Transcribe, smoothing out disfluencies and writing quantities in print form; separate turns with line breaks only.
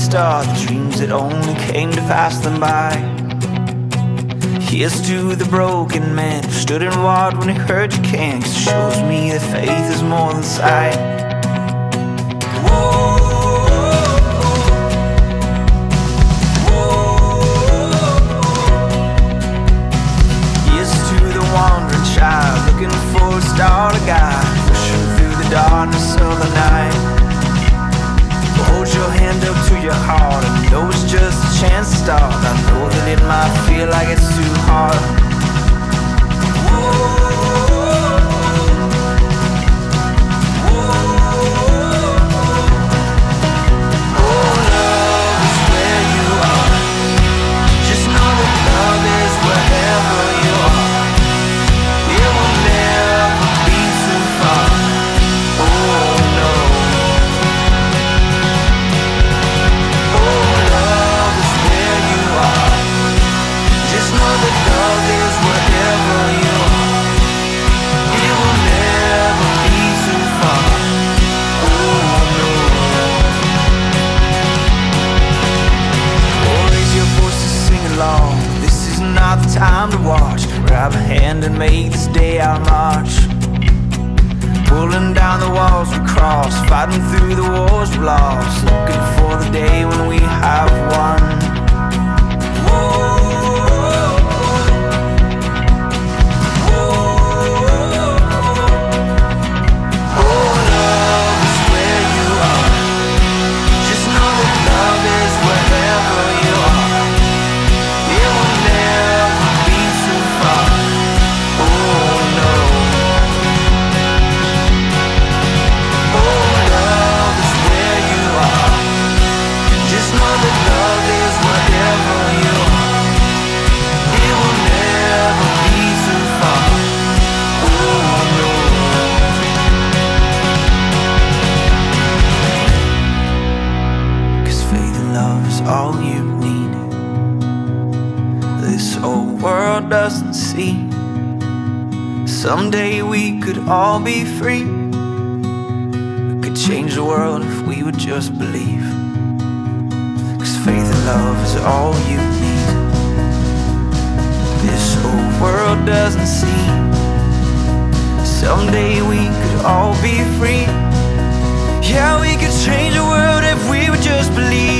star, the dreams that only came to pass them by. Here's to the broken man who stood and walked when he heard you can't, 'cause it shows me that faith is more than sight. Here's to the wandering child looking for a star to guide, pushing through the darkness of the night. Hold your hand up to your heart and know it's just a chance to start. I know that it might feel like it's too hard. Oh, love is where you are. Just know that love is wherever you are. It will never be too far. Oh no. Just know that love is wherever you are. It will never be too far. Oh no. Oh, raise your voice to sing along. This is not the time to watch. Grab a hand and make this day our march. Pulling down the walls we cross, fighting through the wars we lost, looking for the day when we have won. All you need, this whole world doesn't see. Someday we could all be free. We could change the world if we would just believe. 'Cause faith and love is all you need. This whole world doesn't see. Someday we could all be free. Yeah, we could change the world if we would just believe.